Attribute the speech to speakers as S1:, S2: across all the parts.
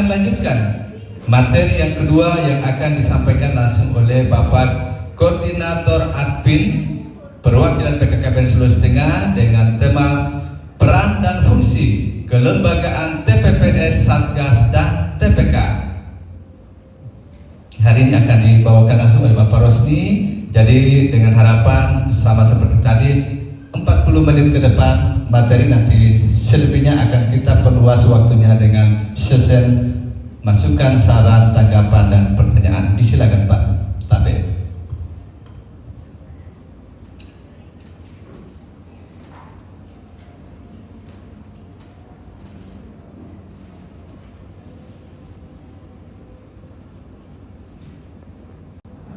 S1: akan lanjutkan materi yang kedua yang akan disampaikan langsung oleh Bapak Koordinator Admin Perwakilan PKKBN Sulawesi Tengah dengan tema peran dan fungsi kelembagaan TPPS, Satgas, dan TPK. Hari ini akan dibawakan langsung oleh Bapak Rosni. Jadi dengan harapan sama seperti tadi 40 menit ke depan materi, nanti selebihnya akan kita perluas waktunya dengan sesi masukan, saran, tanggapan, dan pertanyaan. Disilakan Pak Tabe.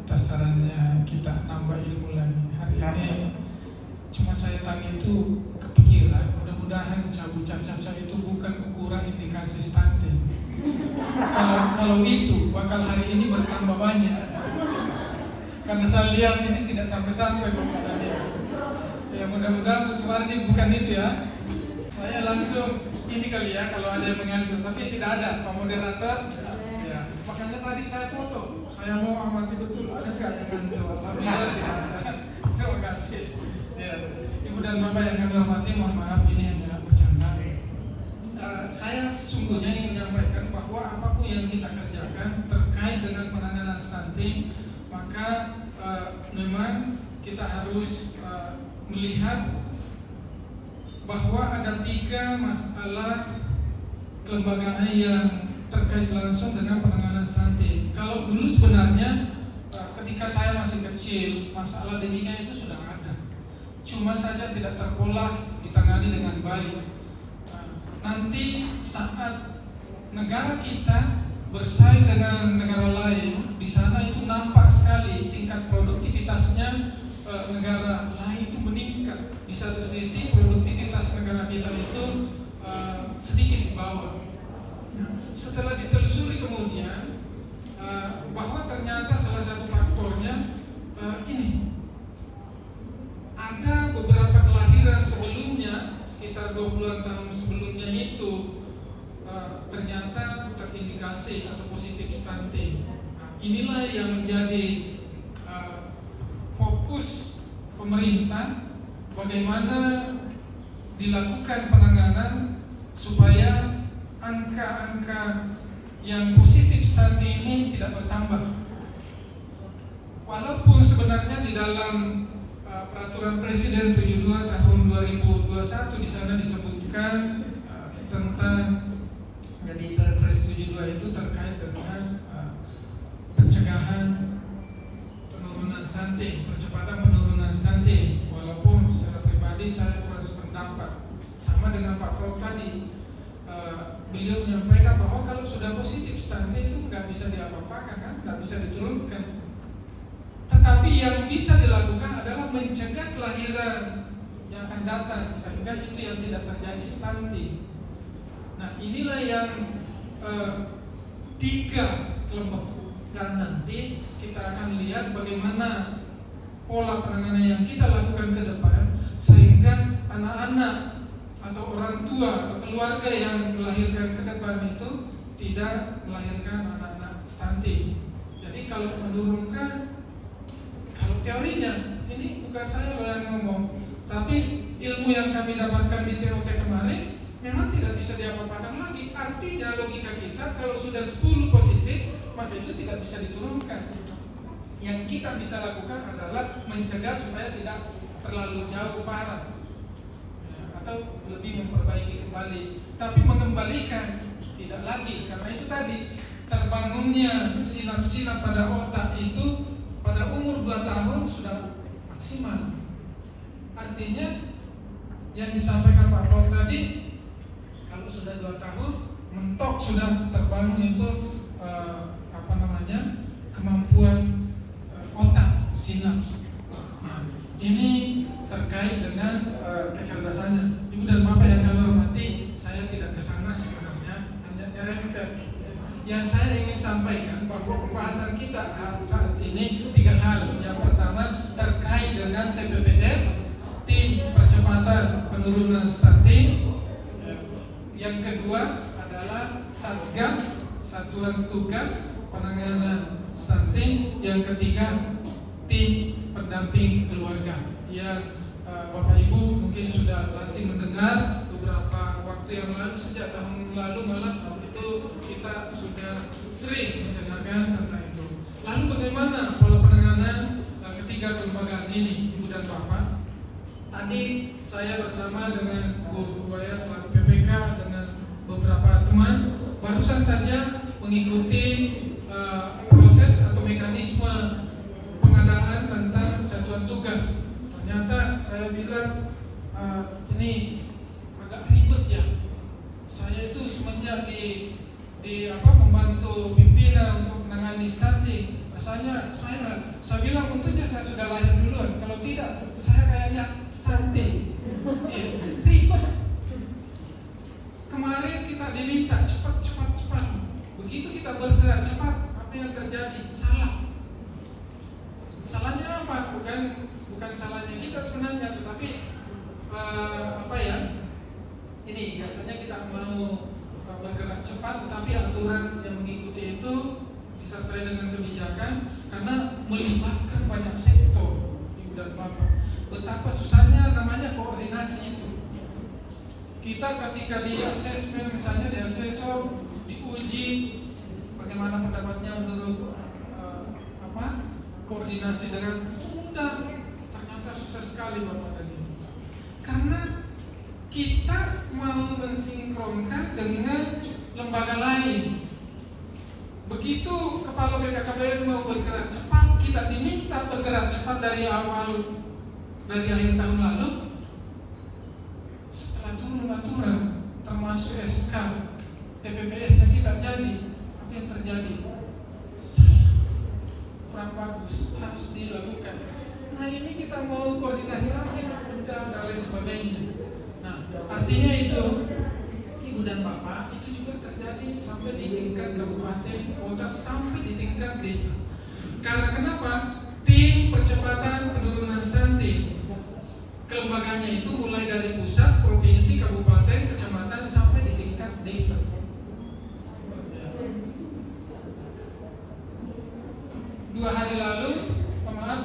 S2: Atas sarannya kita nambah ilmu lagi. Hari ini cuma saya tanya itu kepikiran, mudah-mudahan cabu-caca itu bukan ukuran indikasi stunting. Kalau itu bakal hari ini bertambah banyak. Karena saya lihat ini tidak sampai-sampai keadaannya. Ya mudah-mudahan Suwardi bukan itu ya. Saya langsung ini kali ya kalau ada yang mengambil, tapi tidak ada Pak Moderator. Ya, makanya tadi saya foto. Saya mau amati betul ada nggak yang ngantuk. Alhamdulillah tidak ada. Terima kasih. Ya, Ibu dan Bapak yang kami hormati, mohon maaf ini hanya bercanda. Saya sungguhnya ingin menyampaikan bahwa apapun yang kita kerjakan terkait dengan penanganan stunting, maka memang kita harus melihat bahwa ada 3 masalah kelembagaan yang terkait langsung dengan penanganan stunting. Kalau dulu sebenarnya ketika saya masih kecil, masalah demikian itu sudah ada, cuma saja tidak terpola ditangani dengan baik. Nanti saat negara kita bersaing dengan negara lain, di sana itu nampak sekali tingkat produktivitasnya negara lain itu meningkat. Di satu sisi produktivitas negara kita itu sedikit di bawah. Setelah ditelusuri kemudian bahwa ternyata salah satu faktornya ini ada beberapa kelahiran sebelumnya, sekitar 20-an tahun sebelumnya itu ternyata terindikasi atau positif stunting. Inilah yang menjadi fokus pemerintah, bagaimana dilakukan penanganan supaya angka-angka yang positif stunting ini tidak bertambah. Walaupun sebenarnya di dalam Peraturan Presiden 72 tahun 2021 di sana disebutkan tentang, jadi Perpres 72 itu terkait dengan pencegahan penurunan stunting, percepatan penurunan stunting. Walaupun secara pribadi saya kurang sependapat sama dengan Pak Prof tadi. Beliau menyampaikan bahwa kalau sudah positif stunting itu nggak bisa diapa-apakan, kan, nggak bisa diturunkan. Tetapi yang bisa dilakukan adalah mencegah kelahiran yang akan datang sehingga itu yang tidak terjadi stunting. Nah inilah yang 3 kelompok. Dan nanti kita akan lihat bagaimana pola penanganan yang kita lakukan ke depan sehingga anak-anak atau orang tua atau keluarga yang melahirkan ke depan itu tidak melahirkan anak-anak stunting. Jadi kalau menurunkan, kalau teorinya ini bukan saya loh yang ngomong, tapi ilmu yang kami dapatkan di TOT kemarin memang tidak bisa diapa-apakan lagi. Artinya logika kita kalau sudah 10 positif maka itu tidak bisa diturunkan. Yang kita bisa lakukan adalah mencegah supaya tidak terlalu jauh parah atau lebih memperbaiki kembali. Tapi mengembalikan tidak lagi, karena itu tadi terbangunnya sinap-sinap pada otak itu pada umur 2 tahun sudah maksimal. Artinya yang disampaikan Pak Prof tadi, kalau sudah 2 tahun mentok sudah terbangun itu kemampuan otak sinaps. Nah, ini terkait dengan kecerdasannya. Ibu dan Bapak yang kami hormati, saya tidak kesana sebenarnya, hanya RMP. Yang saya ingin sampaikan bahwa pembahasan kita saat ini 3 hal. Yang pertama terkait dengan TPPS, tim percepatan penurunan stunting. Yang kedua adalah Satgas satuan tugas penanganan stunting, yang ketiga tim pendamping keluarga. Yang Bapak Ibu mungkin sudah masih mendengar beberapa waktu yang lalu, sejak tahun lalu malah itu kita sudah sering mendengarkan tentang itu. Lalu bagaimana pola penanganan ketiga kelembagaan ini, Ibu dan Bapak? Tadi saya bersama dengan Bu Buaya selaku PPK dengan beberapa teman barusan saja mengikuti proses atau mekanisme pengadaan tentang satuan tugas. Ternyata saya bilang ini agak ribet ya. Saya itu semenjak membantu pimpinan untuk menangani stunting, rasanya saya bilang untungnya saya sudah lahir duluan. Kalau tidak, saya kayaknya stunting. Ribet. Kemarin kita diminta cepat. Begitu kita bergerak cepat, apa yang terjadi? Salah. Salahnya apa? Bukan salahnya kita sebenarnya, tetapi ini biasanya kita mau bergerak cepat, tetapi aturan yang mengikuti itu disertai dengan kebijakan karena melibatkan banyak sektor, Ibu dan Bapak. Betapa susahnya namanya koordinasi itu. Kita ketika di asesmen, misalnya di asesor, diuji bagaimana pendapatnya menurut koordinasi dengan undang, ternyata sukses sekali Bapak dan Ibu. Karena kita mau mensinkronkan dengan lembaga lain. Begitu Kepala BKKBN mau bergerak cepat, kita diminta bergerak cepat dari akhir tahun lalu. Setelah turun aturan, termasuk SK TPPS yang kita jadi, apa yang terjadi? Kurang bagus, harus dilakukan. Nah ini kita mau koordinasi lagi, dan lain sebagainya. Nah artinya itu, Ibu dan Bapak, itu juga terjadi sampai di tingkat kabupaten, kota, sampai di tingkat desa. Karena kenapa? Tim percepatan penurunan stunting, kelembagaannya itu mulai dari pusat, provinsi, kabupaten, kecamatan, sampai di tingkat desa.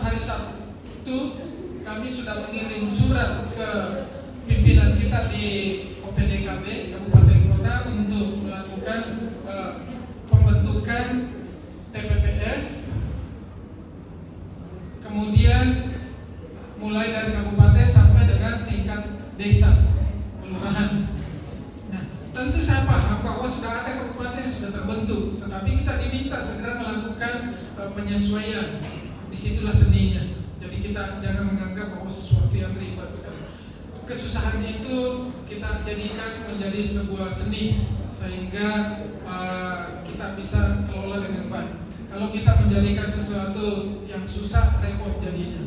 S2: Hari Sabtu kami sudah mengirim surat ke pimpinan kita di OPDKB Kabupaten Kota untuk melakukan pembentukan TPPS, kemudian mulai dari kabupaten sampai dengan tingkat desa kelurahan. Nah, tentu saya paham bahwa sudah ada kabupaten yang sudah terbentuk, tetapi kita diminta segera melakukan penyesuaian. Disitulah seninya. Jadi kita jangan menganggap bahwa sesuatu yang ribet sekali. Kesusahan itu kita jadikan menjadi sebuah seni sehingga kita bisa kelola dengan baik. Kalau kita menjadikan sesuatu yang susah, repot jadinya.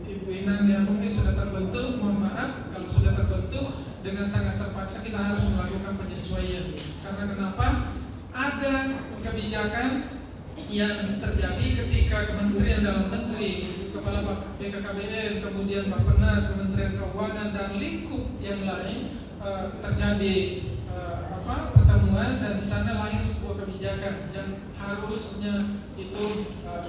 S2: Ibu Inang yang mungkin sudah terbentuk, mohon maaf kalau sudah terbentuk dengan sangat terpaksa kita harus melakukan penyesuaian. Karena kenapa? Ada kebijakan yang terjadi ketika Kementerian Dalam Negeri, Kepala BKKBN, kemudian Bappenas, Kementerian Keuangan dan lingkup yang lain terjadi pertemuan, dan di sana lahir sebuah kebijakan yang harusnya itu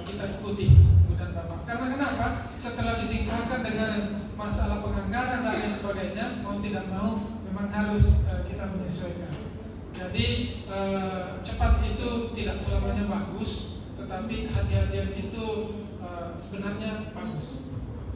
S2: kita ikuti, bukan Bapak. Karena kenapa? Setelah disinkronkan dengan masalah penganggaran dan lain sebagainya, mau tidak mau memang harus kita menyesuaikan. Jadi cepat itu tidak selamanya bagus, tetapi kehati-hatian itu sebenarnya bagus.